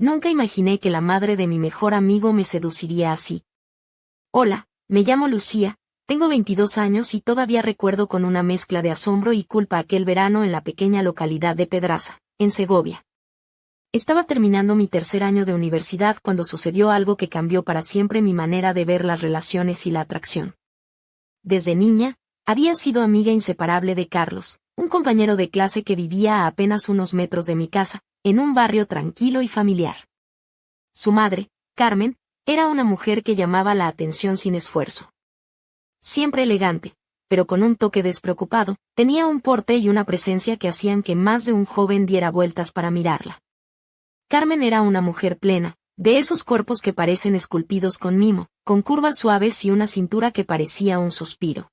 Nunca imaginé que la madre de mi mejor amigo me seduciría así. Hola, me llamo Lucía, tengo 22 años y todavía recuerdo con una mezcla de asombro y culpa aquel verano en la pequeña localidad de Pedraza, en Segovia. Estaba terminando mi tercer año de universidad cuando sucedió algo que cambió para siempre mi manera de ver las relaciones y la atracción. Desde niña, había sido amiga inseparable de Carlos, un compañero de clase que vivía a apenas unos metros de mi casa, en un barrio tranquilo y familiar. Su madre, Carmen, era una mujer que llamaba la atención sin esfuerzo. Siempre elegante, pero con un toque despreocupado, tenía un porte y una presencia que hacían que más de un joven diera vueltas para mirarla. Carmen era una mujer plena, de esos cuerpos que parecen esculpidos con mimo, con curvas suaves y una cintura que parecía un suspiro.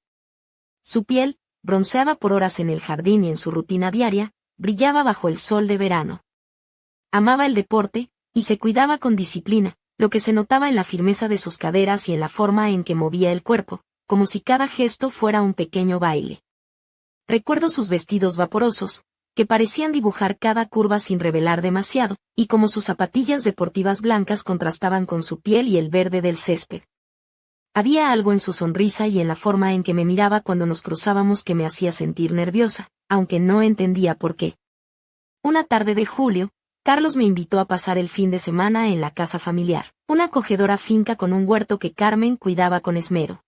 Su piel, bronceada por horas en el jardín y en su rutina diaria, brillaba bajo el sol de verano. Amaba el deporte, y se cuidaba con disciplina, lo que se notaba en la firmeza de sus caderas y en la forma en que movía el cuerpo, como si cada gesto fuera un pequeño baile. Recuerdo sus vestidos vaporosos, que parecían dibujar cada curva sin revelar demasiado, y como sus zapatillas deportivas blancas contrastaban con su piel y el verde del césped. Había algo en su sonrisa y en la forma en que me miraba cuando nos cruzábamos que me hacía sentir nerviosa, aunque no entendía por qué. Una tarde de julio, Carlos me invitó a pasar el fin de semana en la casa familiar, una acogedora finca con un huerto que Carmen cuidaba con esmero.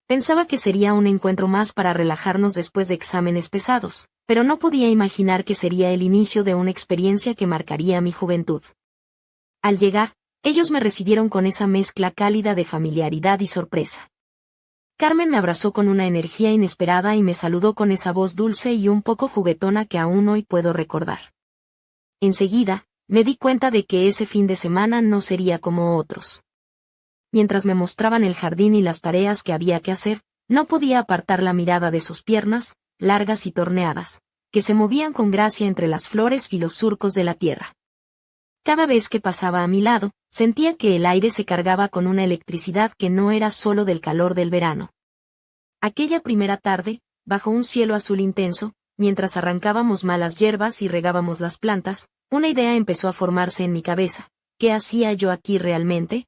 Pensaba que sería un encuentro más para relajarnos después de exámenes pesados, pero no podía imaginar que sería el inicio de una experiencia que marcaría mi juventud. Al llegar, ellos me recibieron con esa mezcla cálida de familiaridad y sorpresa. Carmen me abrazó con una energía inesperada y me saludó con esa voz dulce y un poco juguetona que aún hoy puedo recordar. Enseguida, me di cuenta de que ese fin de semana no sería como otros. Mientras me mostraban el jardín y las tareas que había que hacer, no podía apartar la mirada de sus piernas, largas y torneadas, que se movían con gracia entre las flores y los surcos de la tierra. Cada vez que pasaba a mi lado, sentía que el aire se cargaba con una electricidad que no era solo del calor del verano. Aquella primera tarde, bajo un cielo azul intenso, mientras arrancábamos malas hierbas y regábamos las plantas, una idea empezó a formarse en mi cabeza. ¿Qué hacía yo aquí realmente?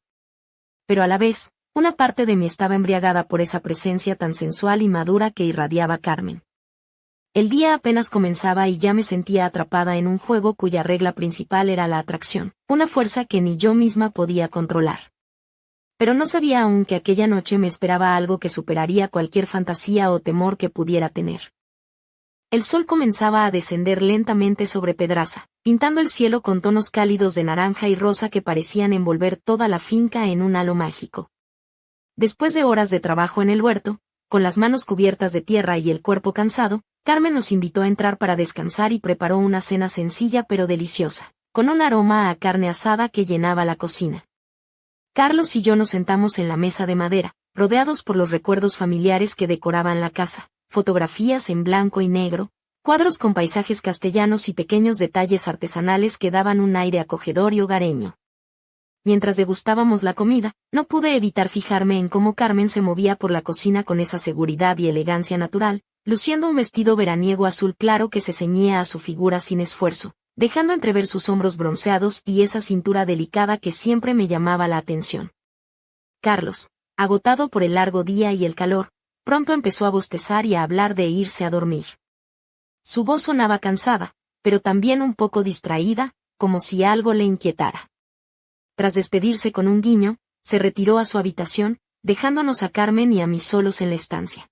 Pero a la vez, una parte de mí estaba embriagada por esa presencia tan sensual y madura que irradiaba Carmen. El día apenas comenzaba y ya me sentía atrapada en un juego cuya regla principal era la atracción, una fuerza que ni yo misma podía controlar. Pero no sabía aún que aquella noche me esperaba algo que superaría cualquier fantasía o temor que pudiera tener. El sol comenzaba a descender lentamente sobre Pedraza, pintando el cielo con tonos cálidos de naranja y rosa que parecían envolver toda la finca en un halo mágico. Después de horas de trabajo en el huerto, con las manos cubiertas de tierra y el cuerpo cansado, Carmen nos invitó a entrar para descansar y preparó una cena sencilla pero deliciosa, con un aroma a carne asada que llenaba la cocina. Carlos y yo nos sentamos en la mesa de madera, rodeados por los recuerdos familiares que decoraban la casa. Fotografías en blanco y negro, cuadros con paisajes castellanos y pequeños detalles artesanales que daban un aire acogedor y hogareño. Mientras degustábamos la comida, no pude evitar fijarme en cómo Carmen se movía por la cocina con esa seguridad y elegancia natural, luciendo un vestido veraniego azul claro que se ceñía a su figura sin esfuerzo, dejando entrever sus hombros bronceados y esa cintura delicada que siempre me llamaba la atención. Carlos, agotado por el largo día y el calor, pronto empezó a bostezar y a hablar de irse a dormir. Su voz sonaba cansada, pero también un poco distraída, como si algo le inquietara. Tras despedirse con un guiño, se retiró a su habitación, dejándonos a Carmen y a mí solos en la estancia.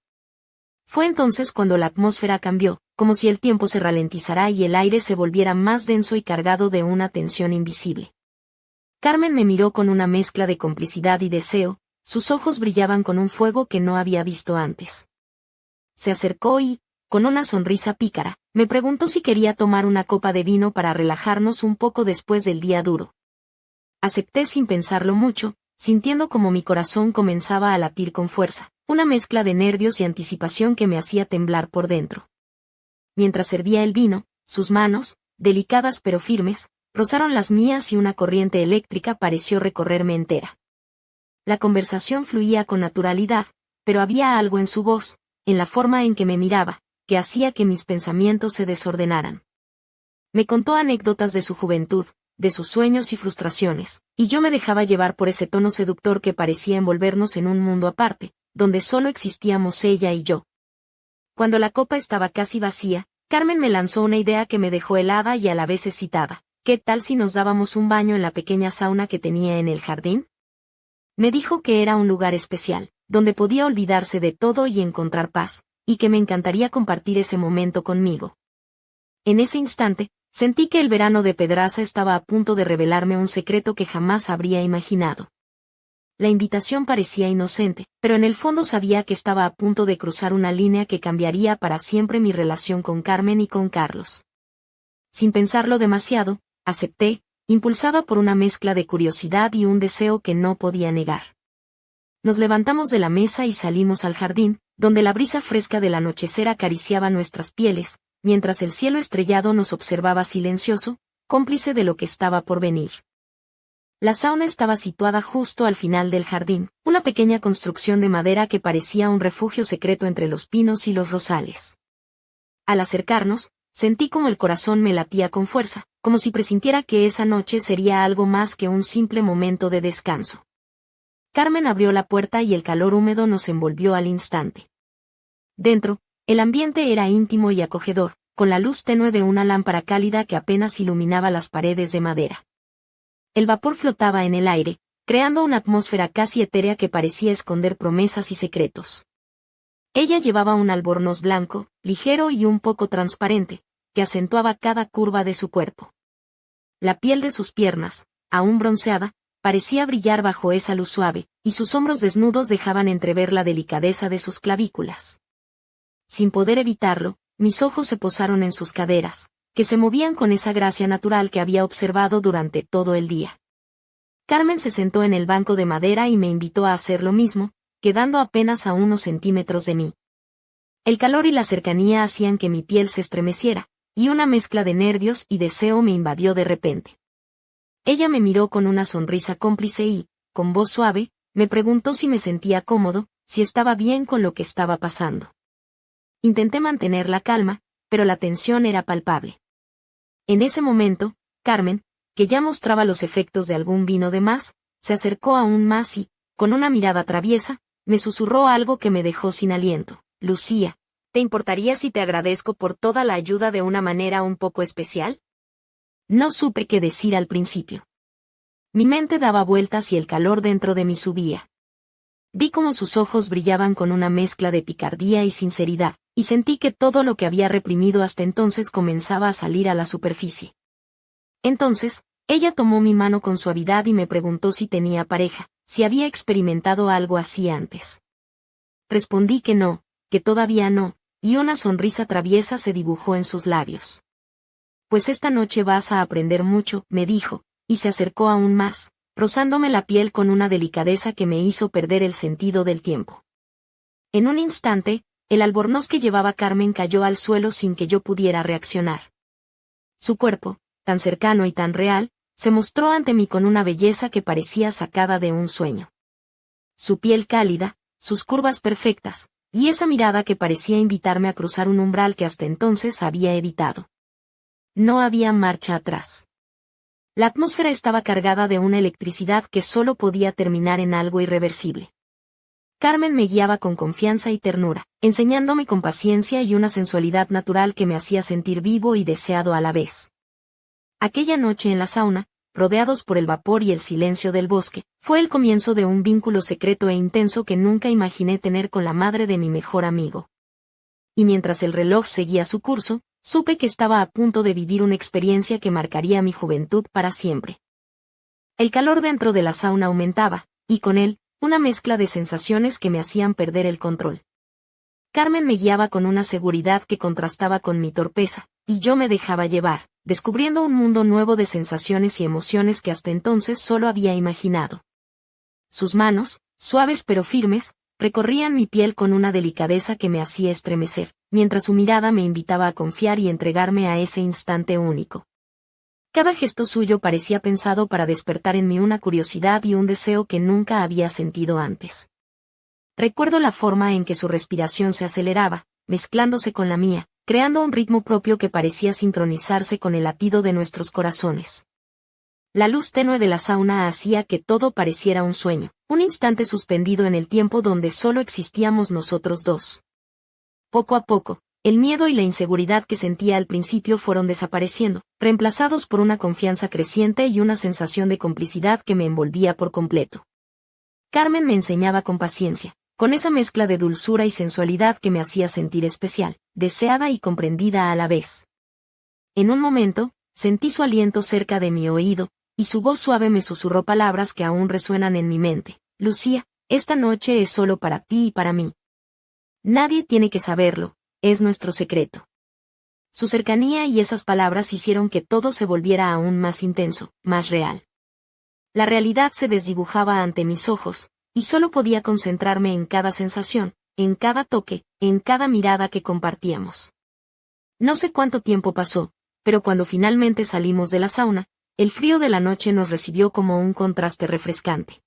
Fue entonces cuando la atmósfera cambió, como si el tiempo se ralentizara y el aire se volviera más denso y cargado de una tensión invisible. Carmen me miró con una mezcla de complicidad y deseo. Sus ojos brillaban con un fuego que no había visto antes. Se acercó y, con una sonrisa pícara, me preguntó si quería tomar una copa de vino para relajarnos un poco después del día duro. Acepté sin pensarlo mucho, sintiendo como mi corazón comenzaba a latir con fuerza, una mezcla de nervios y anticipación que me hacía temblar por dentro. Mientras servía el vino, sus manos, delicadas pero firmes, rozaron las mías y una corriente eléctrica pareció recorrerme entera. La conversación fluía con naturalidad, pero había algo en su voz, en la forma en que me miraba, que hacía que mis pensamientos se desordenaran. Me contó anécdotas de su juventud, de sus sueños y frustraciones, y yo me dejaba llevar por ese tono seductor que parecía envolvernos en un mundo aparte, donde solo existíamos ella y yo. Cuando la copa estaba casi vacía, Carmen me lanzó una idea que me dejó helada y a la vez excitada. ¿Qué tal si nos dábamos un baño en la pequeña sauna que tenía en el jardín? Me dijo que era un lugar especial, donde podía olvidarse de todo y encontrar paz, y que me encantaría compartir ese momento conmigo. En ese instante, sentí que el verano de Pedraza estaba a punto de revelarme un secreto que jamás habría imaginado. La invitación parecía inocente, pero en el fondo sabía que estaba a punto de cruzar una línea que cambiaría para siempre mi relación con Carmen y con Carlos. Sin pensarlo demasiado, acepté, impulsada por una mezcla de curiosidad y un deseo que no podía negar. Nos levantamos de la mesa y salimos al jardín, donde la brisa fresca del anochecer acariciaba nuestras pieles, mientras el cielo estrellado nos observaba silencioso, cómplice de lo que estaba por venir. La sauna estaba situada justo al final del jardín, una pequeña construcción de madera que parecía un refugio secreto entre los pinos y los rosales. Al acercarnos, sentí como el corazón me latía con fuerza, como si presintiera que esa noche sería algo más que un simple momento de descanso. Carmen abrió la puerta y el calor húmedo nos envolvió al instante. Dentro, el ambiente era íntimo y acogedor, con la luz tenue de una lámpara cálida que apenas iluminaba las paredes de madera. El vapor flotaba en el aire, creando una atmósfera casi etérea que parecía esconder promesas y secretos. Ella llevaba un albornoz blanco, ligero y un poco transparente, que acentuaba cada curva de su cuerpo. La piel de sus piernas, aún bronceada, parecía brillar bajo esa luz suave, y sus hombros desnudos dejaban entrever la delicadeza de sus clavículas. Sin poder evitarlo, mis ojos se posaron en sus caderas, que se movían con esa gracia natural que había observado durante todo el día. Carmen se sentó en el banco de madera y me invitó a hacer lo mismo, quedando apenas a unos centímetros de mí. El calor y la cercanía hacían que mi piel se estremeciera, y una mezcla de nervios y deseo me invadió de repente. Ella me miró con una sonrisa cómplice y, con voz suave, me preguntó si me sentía cómodo, si estaba bien con lo que estaba pasando. Intenté mantener la calma, pero la tensión era palpable. En ese momento, Carmen, que ya mostraba los efectos de algún vino de más, se acercó aún más y, con una mirada traviesa, me susurró algo que me dejó sin aliento. Lucía, ¿te importaría si te agradezco por toda la ayuda de una manera un poco especial? No supe qué decir al principio. Mi mente daba vueltas y el calor dentro de mí subía. Vi cómo sus ojos brillaban con una mezcla de picardía y sinceridad, y sentí que todo lo que había reprimido hasta entonces comenzaba a salir a la superficie. Entonces, ella tomó mi mano con suavidad y me preguntó si tenía pareja, si había experimentado algo así antes. Respondí que no, que todavía no, y una sonrisa traviesa se dibujó en sus labios. Pues esta noche vas a aprender mucho, me dijo, y se acercó aún más, rozándome la piel con una delicadeza que me hizo perder el sentido del tiempo. En un instante, el albornoz que llevaba Carmen cayó al suelo sin que yo pudiera reaccionar. Su cuerpo, tan cercano y tan real, se mostró ante mí con una belleza que parecía sacada de un sueño. Su piel cálida, sus curvas perfectas, y esa mirada que parecía invitarme a cruzar un umbral que hasta entonces había evitado. No había marcha atrás. La atmósfera estaba cargada de una electricidad que solo podía terminar en algo irreversible. Carmen me guiaba con confianza y ternura, enseñándome con paciencia y una sensualidad natural que me hacía sentir vivo y deseado a la vez. Aquella noche en la sauna, rodeados por el vapor y el silencio del bosque, fue el comienzo de un vínculo secreto e intenso que nunca imaginé tener con la madre de mi mejor amigo. Y mientras el reloj seguía su curso, supe que estaba a punto de vivir una experiencia que marcaría mi juventud para siempre. El calor dentro de la sauna aumentaba, y con él, una mezcla de sensaciones que me hacían perder el control. Carmen me guiaba con una seguridad que contrastaba con mi torpeza, y yo me dejaba llevar, descubriendo un mundo nuevo de sensaciones y emociones que hasta entonces solo había imaginado. Sus manos, suaves pero firmes, recorrían mi piel con una delicadeza que me hacía estremecer, mientras su mirada me invitaba a confiar y entregarme a ese instante único. Cada gesto suyo parecía pensado para despertar en mí una curiosidad y un deseo que nunca había sentido antes. Recuerdo la forma en que su respiración se aceleraba, mezclándose con la mía, creando un ritmo propio que parecía sincronizarse con el latido de nuestros corazones. La luz tenue de la sauna hacía que todo pareciera un sueño, un instante suspendido en el tiempo donde solo existíamos nosotros dos. Poco a poco, el miedo y la inseguridad que sentía al principio fueron desapareciendo, reemplazados por una confianza creciente y una sensación de complicidad que me envolvía por completo. Carmen me enseñaba con paciencia, con esa mezcla de dulzura y sensualidad que me hacía sentir especial, deseada y comprendida a la vez. En un momento, sentí su aliento cerca de mi oído, y su voz suave me susurró palabras que aún resuenan en mi mente. Lucía, esta noche es solo para ti y para mí. Nadie tiene que saberlo, es nuestro secreto. Su cercanía y esas palabras hicieron que todo se volviera aún más intenso, más real. La realidad se desdibujaba ante mis ojos, y solo podía concentrarme en cada sensación, en cada toque, en cada mirada que compartíamos. No sé cuánto tiempo pasó, pero cuando finalmente salimos de la sauna, el frío de la noche nos recibió como un contraste refrescante.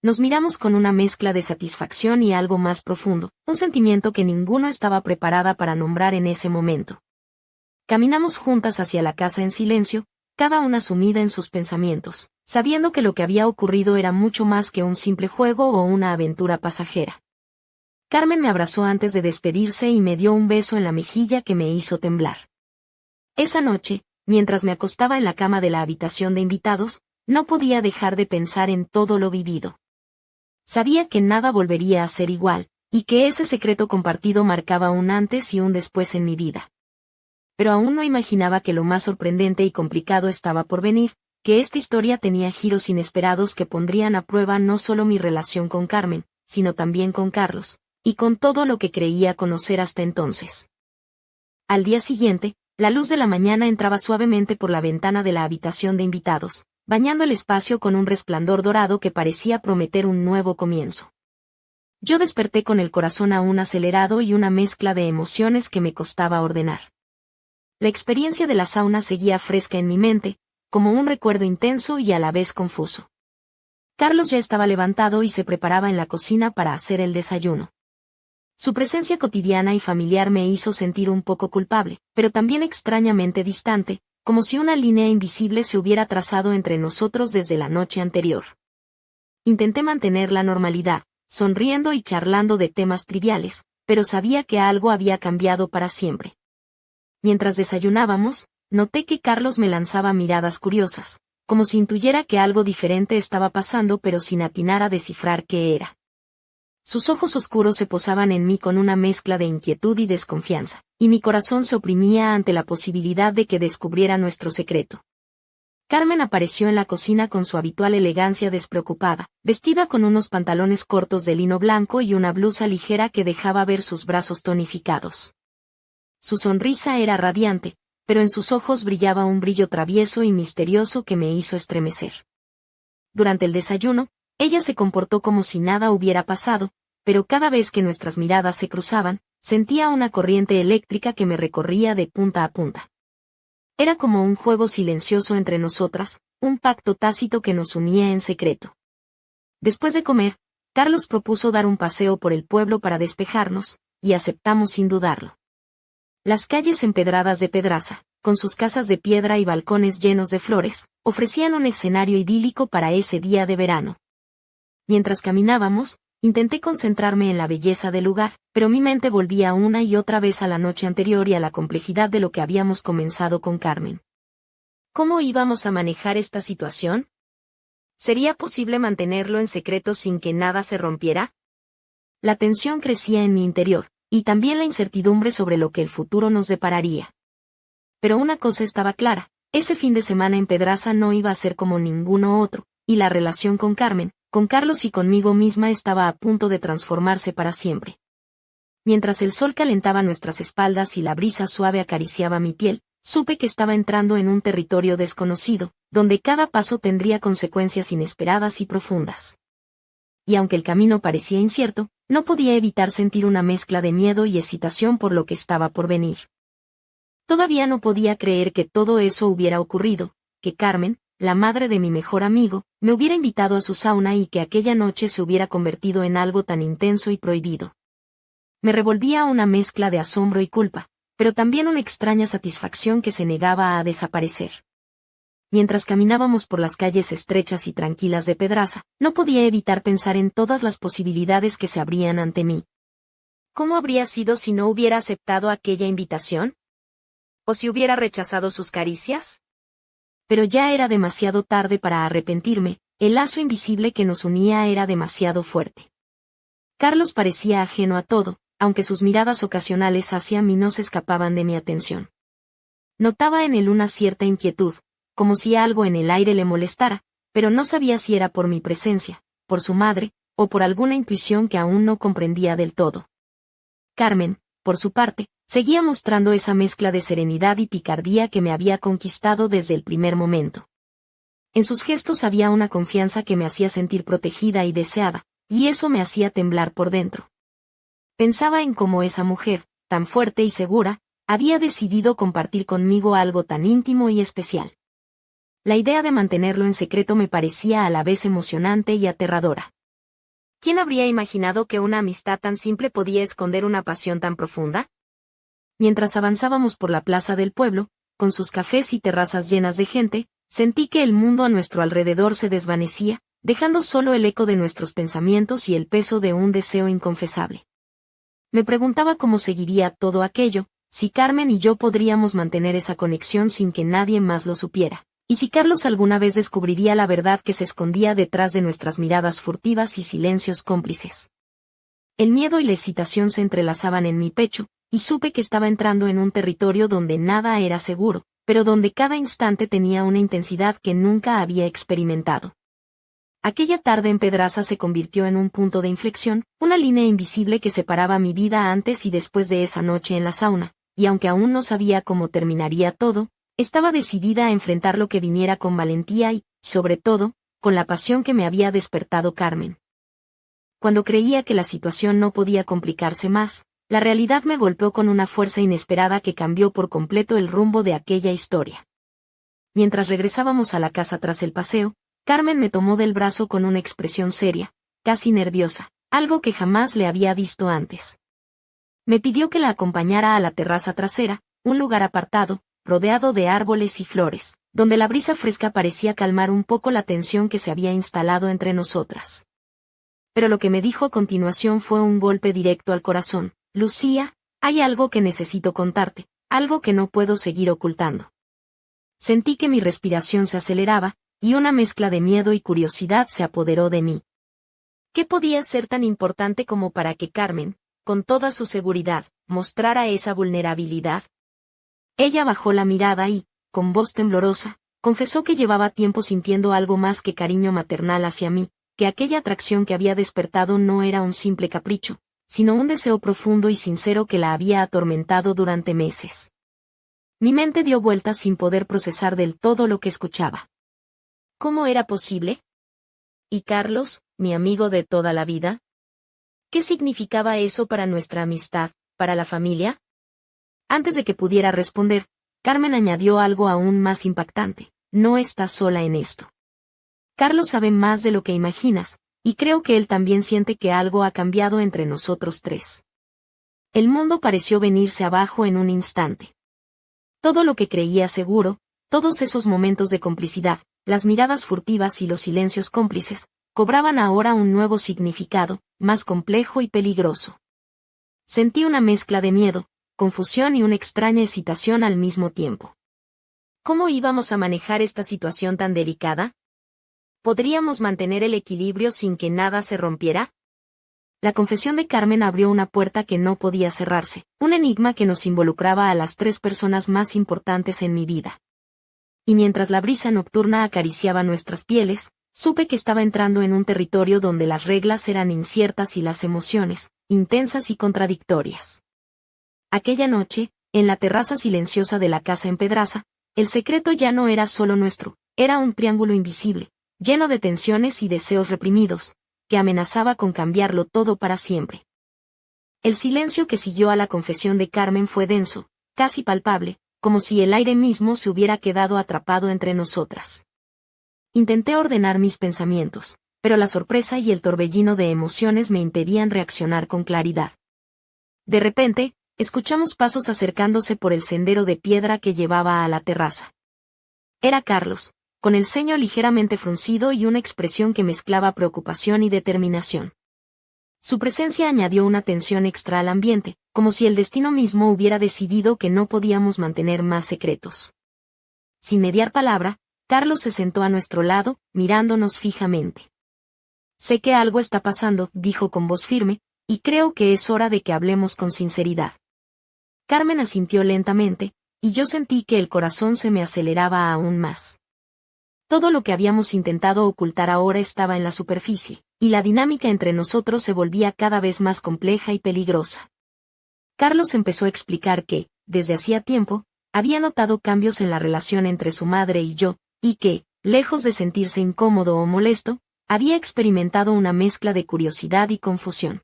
Nos miramos con una mezcla de satisfacción y algo más profundo, un sentimiento que ninguno estaba preparada para nombrar en ese momento. Caminamos juntas hacia la casa en silencio, cada una sumida en sus pensamientos, sabiendo que lo que había ocurrido era mucho más que un simple juego o una aventura pasajera. Carmen me abrazó antes de despedirse y me dio un beso en la mejilla que me hizo temblar. Esa noche, mientras me acostaba en la cama de la habitación de invitados, no podía dejar de pensar en todo lo vivido. Sabía que nada volvería a ser igual, y que ese secreto compartido marcaba un antes y un después en mi vida. Pero aún no imaginaba que lo más sorprendente y complicado estaba por venir, que esta historia tenía giros inesperados que pondrían a prueba no solo mi relación con Carmen, sino también con Carlos, y con todo lo que creía conocer hasta entonces. Al día siguiente, la luz de la mañana entraba suavemente por la ventana de la habitación de invitados, bañando el espacio con un resplandor dorado que parecía prometer un nuevo comienzo. Yo desperté con el corazón aún acelerado y una mezcla de emociones que me costaba ordenar. La experiencia de la sauna seguía fresca en mi mente, como un recuerdo intenso y a la vez confuso. Carlos ya estaba levantado y se preparaba en la cocina para hacer el desayuno. Su presencia cotidiana y familiar me hizo sentir un poco culpable, pero también extrañamente distante, como si una línea invisible se hubiera trazado entre nosotros desde la noche anterior. Intenté mantener la normalidad, sonriendo y charlando de temas triviales, pero sabía que algo había cambiado para siempre. Mientras desayunábamos, noté que Carlos me lanzaba miradas curiosas, como si intuyera que algo diferente estaba pasando pero sin atinar a descifrar qué era. Sus ojos oscuros se posaban en mí con una mezcla de inquietud y desconfianza, y mi corazón se oprimía ante la posibilidad de que descubriera nuestro secreto. Carmen apareció en la cocina con su habitual elegancia despreocupada, vestida con unos pantalones cortos de lino blanco y una blusa ligera que dejaba ver sus brazos tonificados. Su sonrisa era radiante, pero en sus ojos brillaba un brillo travieso y misterioso que me hizo estremecer. Durante el desayuno, ella se comportó como si nada hubiera pasado, pero cada vez que nuestras miradas se cruzaban, sentía una corriente eléctrica que me recorría de punta a punta. Era como un juego silencioso entre nosotras, un pacto tácito que nos unía en secreto. Después de comer, Carlos propuso dar un paseo por el pueblo para despejarnos, y aceptamos sin dudarlo. Las calles empedradas de Pedraza, con sus casas de piedra y balcones llenos de flores, ofrecían un escenario idílico para ese día de verano. Mientras caminábamos, intenté concentrarme en la belleza del lugar, pero mi mente volvía una y otra vez a la noche anterior y a la complejidad de lo que habíamos comenzado con Carmen. ¿Cómo íbamos a manejar esta situación? ¿Sería posible mantenerlo en secreto sin que nada se rompiera? La tensión crecía en mi interior, y también la incertidumbre sobre lo que el futuro nos depararía. Pero una cosa estaba clara, ese fin de semana en Pedraza no iba a ser como ninguno otro, y la relación con Carmen, con Carlos y conmigo misma estaba a punto de transformarse para siempre. Mientras el sol calentaba nuestras espaldas y la brisa suave acariciaba mi piel, supe que estaba entrando en un territorio desconocido, donde cada paso tendría consecuencias inesperadas y profundas. Y aunque el camino parecía incierto, no podía evitar sentir una mezcla de miedo y excitación por lo que estaba por venir. Todavía no podía creer que todo eso hubiera ocurrido, que Carmen, la madre de mi mejor amigo, me hubiera invitado a su sauna y que aquella noche se hubiera convertido en algo tan intenso y prohibido. Me revolvía una mezcla de asombro y culpa, pero también una extraña satisfacción que se negaba a desaparecer. Mientras caminábamos por las calles estrechas y tranquilas de Pedraza, no podía evitar pensar en todas las posibilidades que se abrían ante mí. ¿Cómo habría sido si no hubiera aceptado aquella invitación? ¿O si hubiera rechazado sus caricias? Pero ya era demasiado tarde para arrepentirme, el lazo invisible que nos unía era demasiado fuerte. Carlos parecía ajeno a todo, aunque sus miradas ocasionales hacia mí no se escapaban de mi atención. Notaba en él una cierta inquietud, como si algo en el aire le molestara, pero no sabía si era por mi presencia, por su madre, o por alguna intuición que aún no comprendía del todo. Carmen, por su parte, seguía mostrando esa mezcla de serenidad y picardía que me había conquistado desde el primer momento. En sus gestos había una confianza que me hacía sentir protegida y deseada, y eso me hacía temblar por dentro. Pensaba en cómo esa mujer, tan fuerte y segura, había decidido compartir conmigo algo tan íntimo y especial. La idea de mantenerlo en secreto me parecía a la vez emocionante y aterradora. ¿Quién habría imaginado que una amistad tan simple podía esconder una pasión tan profunda? Mientras avanzábamos por la plaza del pueblo, con sus cafés y terrazas llenas de gente, sentí que el mundo a nuestro alrededor se desvanecía, dejando solo el eco de nuestros pensamientos y el peso de un deseo inconfesable. Me preguntaba cómo seguiría todo aquello, si Carmen y yo podríamos mantener esa conexión sin que nadie más lo supiera, y si Carlos alguna vez descubriría la verdad que se escondía detrás de nuestras miradas furtivas y silencios cómplices. El miedo y la excitación se entrelazaban en mi pecho, y supe que estaba entrando en un territorio donde nada era seguro, pero donde cada instante tenía una intensidad que nunca había experimentado. Aquella tarde en Pedraza se convirtió en un punto de inflexión, una línea invisible que separaba mi vida antes y después de esa noche en la sauna, y aunque aún no sabía cómo terminaría todo, estaba decidida a enfrentar lo que viniera con valentía y, sobre todo, con la pasión que me había despertado Carmen. Cuando creía que la situación no podía complicarse más, la realidad me golpeó con una fuerza inesperada que cambió por completo el rumbo de aquella historia. Mientras regresábamos a la casa tras el paseo, Carmen me tomó del brazo con una expresión seria, casi nerviosa, algo que jamás le había visto antes. Me pidió que la acompañara a la terraza trasera, un lugar apartado, rodeado de árboles y flores, donde la brisa fresca parecía calmar un poco la tensión que se había instalado entre nosotras. Pero lo que me dijo a continuación fue un golpe directo al corazón. Lucía, hay algo que necesito contarte, algo que no puedo seguir ocultando. Sentí que mi respiración se aceleraba, y una mezcla de miedo y curiosidad se apoderó de mí. ¿Qué podía ser tan importante como para que Carmen, con toda su seguridad, mostrara esa vulnerabilidad? Ella bajó la mirada y, con voz temblorosa, confesó que llevaba tiempo sintiendo algo más que cariño maternal hacia mí, que aquella atracción que había despertado no era un simple capricho, sino un deseo profundo y sincero que la había atormentado durante meses. Mi mente dio vueltas sin poder procesar del todo lo que escuchaba. ¿Cómo era posible? ¿Y Carlos, mi amigo de toda la vida? ¿Qué significaba eso para nuestra amistad, para la familia? Antes de que pudiera responder, Carmen añadió algo aún más impactante. No estás sola en esto. Carlos sabe más de lo que imaginas, y creo que él también siente que algo ha cambiado entre nosotros tres. El mundo pareció venirse abajo en un instante. Todo lo que creía seguro, todos esos momentos de complicidad, las miradas furtivas y los silencios cómplices, cobraban ahora un nuevo significado, más complejo y peligroso. Sentí una mezcla de miedo, confusión y una extraña excitación al mismo tiempo. ¿Cómo íbamos a manejar esta situación tan delicada? ¿Podríamos mantener el equilibrio sin que nada se rompiera? La confesión de Carmen abrió una puerta que no podía cerrarse, un enigma que nos involucraba a las tres personas más importantes en mi vida. Y mientras la brisa nocturna acariciaba nuestras pieles, supe que estaba entrando en un territorio donde las reglas eran inciertas y las emociones, intensas y contradictorias. Aquella noche, en la terraza silenciosa de la casa en Pedraza, el secreto ya no era solo nuestro, era un triángulo invisible, lleno de tensiones y deseos reprimidos, que amenazaba con cambiarlo todo para siempre. El silencio que siguió a la confesión de Carmen fue denso, casi palpable, como si el aire mismo se hubiera quedado atrapado entre nosotras. Intenté ordenar mis pensamientos, pero la sorpresa y el torbellino de emociones me impedían reaccionar con claridad. De repente, escuchamos pasos acercándose por el sendero de piedra que llevaba a la terraza. Era Carlos, con el ceño ligeramente fruncido y una expresión que mezclaba preocupación y determinación. Su presencia añadió una tensión extra al ambiente, como si el destino mismo hubiera decidido que no podíamos mantener más secretos. Sin mediar palabra, Carlos se sentó a nuestro lado, mirándonos fijamente. «Sé que algo está pasando», dijo con voz firme, «y creo que es hora de que hablemos con sinceridad». Carmen asintió lentamente, y yo sentí que el corazón se me aceleraba aún más. Todo lo que habíamos intentado ocultar ahora estaba en la superficie, y la dinámica entre nosotros se volvía cada vez más compleja y peligrosa. Carlos empezó a explicar que, desde hacía tiempo, había notado cambios en la relación entre su madre y yo, y que, lejos de sentirse incómodo o molesto, había experimentado una mezcla de curiosidad y confusión.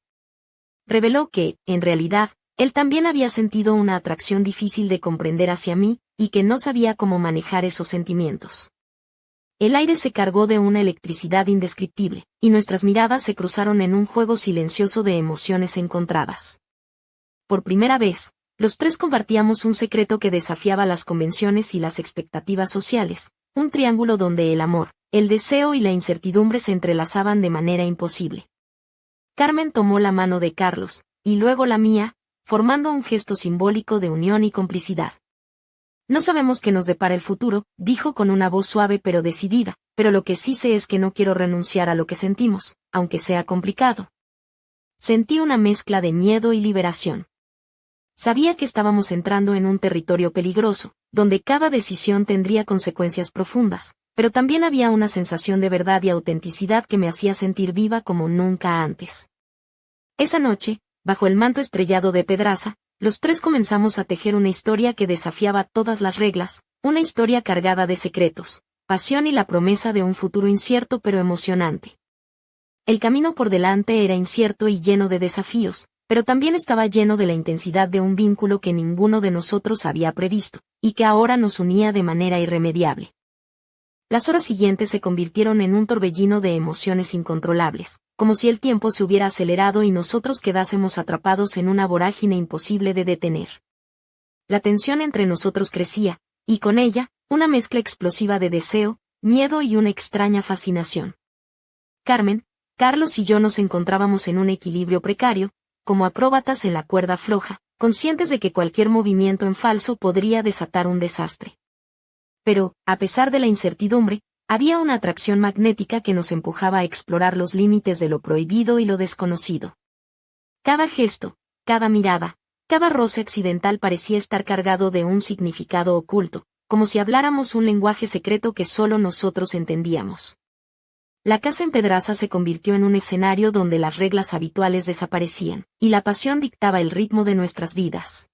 Reveló que, en realidad, él también había sentido una atracción difícil de comprender hacia mí, y que no sabía cómo manejar esos sentimientos. El aire se cargó de una electricidad indescriptible, y nuestras miradas se cruzaron en un juego silencioso de emociones encontradas. Por primera vez, los tres compartíamos un secreto que desafiaba las convenciones y las expectativas sociales, un triángulo donde el amor, el deseo y la incertidumbre se entrelazaban de manera imposible. Carmen tomó la mano de Carlos, y luego la mía, formando un gesto simbólico de unión y complicidad. «No sabemos qué nos depara el futuro», dijo con una voz suave pero decidida, «pero lo que sí sé es que no quiero renunciar a lo que sentimos, aunque sea complicado». Sentí una mezcla de miedo y liberación. Sabía que estábamos entrando en un territorio peligroso, donde cada decisión tendría consecuencias profundas, pero también había una sensación de verdad y autenticidad que me hacía sentir viva como nunca antes. Esa noche, bajo el manto estrellado de Pedraza, los tres comenzamos a tejer una historia que desafiaba todas las reglas, una historia cargada de secretos, pasión y la promesa de un futuro incierto pero emocionante. El camino por delante era incierto y lleno de desafíos, pero también estaba lleno de la intensidad de un vínculo que ninguno de nosotros había previsto, y que ahora nos unía de manera irremediable. Las horas siguientes se convirtieron en un torbellino de emociones incontrolables, como si el tiempo se hubiera acelerado y nosotros quedásemos atrapados en una vorágine imposible de detener. La tensión entre nosotros crecía, y con ella, una mezcla explosiva de deseo, miedo y una extraña fascinación. Carmen, Carlos y yo nos encontrábamos en un equilibrio precario, como acróbatas en la cuerda floja, conscientes de que cualquier movimiento en falso podría desatar un desastre. Pero, a pesar de la incertidumbre, había una atracción magnética que nos empujaba a explorar los límites de lo prohibido y lo desconocido. Cada gesto, cada mirada, cada roce accidental parecía estar cargado de un significado oculto, como si habláramos un lenguaje secreto que solo nosotros entendíamos. La casa en Pedraza se convirtió en un escenario donde las reglas habituales desaparecían, y la pasión dictaba el ritmo de nuestras vidas.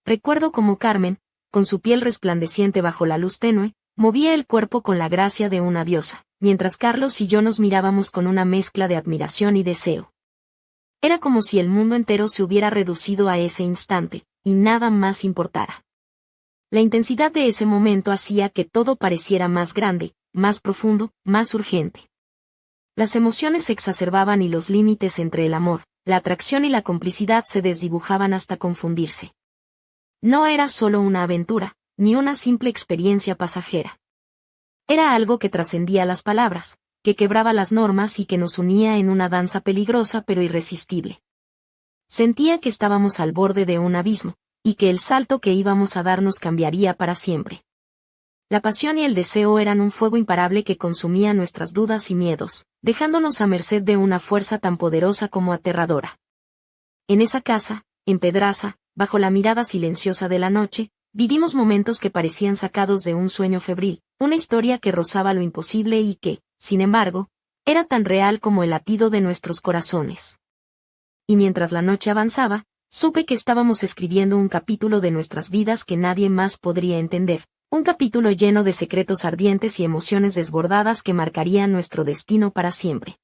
Recuerdo cómo Carmen, con su piel resplandeciente bajo la luz tenue, movía el cuerpo con la gracia de una diosa, mientras Carlos y yo nos mirábamos con una mezcla de admiración y deseo. Era como si el mundo entero se hubiera reducido a ese instante, y nada más importara. La intensidad de ese momento hacía que todo pareciera más grande, más profundo, más urgente. Las emociones se exacerbaban y los límites entre el amor, la atracción y la complicidad se desdibujaban hasta confundirse. No era solo una aventura, ni una simple experiencia pasajera. Era algo que trascendía las palabras, que quebraba las normas y que nos unía en una danza peligrosa pero irresistible. Sentía que estábamos al borde de un abismo, y que el salto que íbamos a dar nos cambiaría para siempre. La pasión y el deseo eran un fuego imparable que consumía nuestras dudas y miedos, dejándonos a merced de una fuerza tan poderosa como aterradora. En esa casa, en Pedraza, bajo la mirada silenciosa de la noche, vivimos momentos que parecían sacados de un sueño febril, una historia que rozaba lo imposible y que, sin embargo, era tan real como el latido de nuestros corazones. Y mientras la noche avanzaba, supe que estábamos escribiendo un capítulo de nuestras vidas que nadie más podría entender, un capítulo lleno de secretos ardientes y emociones desbordadas que marcarían nuestro destino para siempre.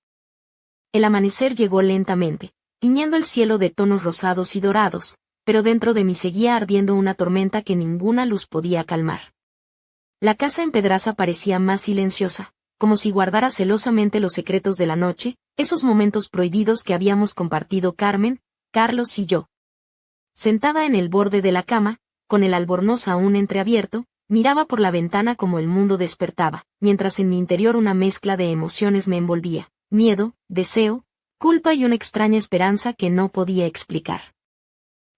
El amanecer llegó lentamente, tiñendo el cielo de tonos rosados y dorados, pero dentro de mí seguía ardiendo una tormenta que ninguna luz podía calmar. La casa en Pedraza parecía más silenciosa, como si guardara celosamente los secretos de la noche, esos momentos prohibidos que habíamos compartido Carmen, Carlos y yo. Sentada en el borde de la cama, con el albornoz aún entreabierto, Miraba por la ventana como el mundo despertaba, mientras en mi interior una mezcla de emociones me envolvía: miedo, deseo, culpa y una extraña esperanza que no podía explicar.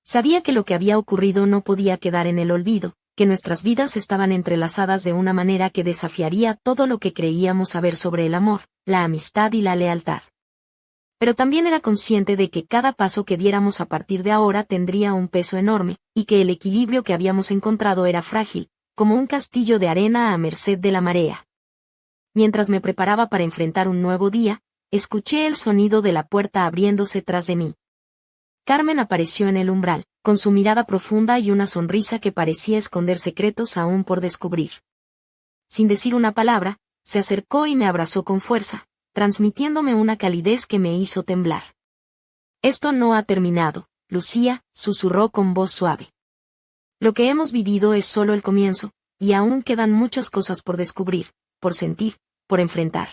Sabía que lo que había ocurrido no podía quedar en el olvido, que nuestras vidas estaban entrelazadas de una manera que desafiaría todo lo que creíamos saber sobre el amor, la amistad y la lealtad. Pero también era consciente de que cada paso que diéramos a partir de ahora tendría un peso enorme, y que el equilibrio que habíamos encontrado era frágil, como un castillo de arena a merced de la marea. Mientras me preparaba para enfrentar un nuevo día, escuché el sonido de la puerta abriéndose tras de mí. Carmen apareció en el umbral, con su mirada profunda y una sonrisa que parecía esconder secretos aún por descubrir. Sin decir una palabra, se acercó y me abrazó con fuerza, transmitiéndome una calidez que me hizo temblar. «Esto no ha terminado, Lucía», susurró con voz suave. «Lo que hemos vivido es solo el comienzo, y aún quedan muchas cosas por descubrir, por sentir, por enfrentar».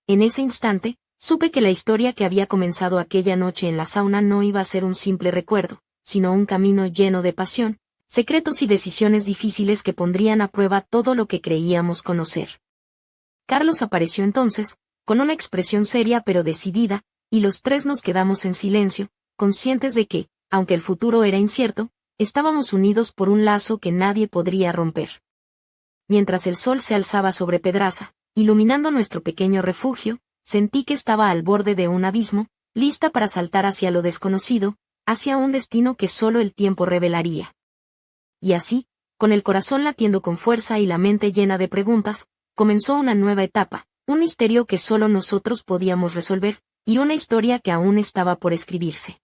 En ese instante, supe que la historia que había comenzado aquella noche en la sauna no iba a ser un simple recuerdo, sino un camino lleno de pasión, secretos y decisiones difíciles que pondrían a prueba todo lo que creíamos conocer. Carlos apareció entonces, con una expresión seria pero decidida, y los tres nos quedamos en silencio, conscientes de que, aunque el futuro era incierto, estábamos unidos por un lazo que nadie podría romper. Mientras el sol se alzaba sobre Pedraza, iluminando nuestro pequeño refugio, sentí que estaba al borde de un abismo, lista para saltar hacia lo desconocido, hacia un destino que solo el tiempo revelaría. Y así, con el corazón latiendo con fuerza y la mente llena de preguntas, comenzó una nueva etapa, un misterio que solo nosotros podíamos resolver, y una historia que aún estaba por escribirse.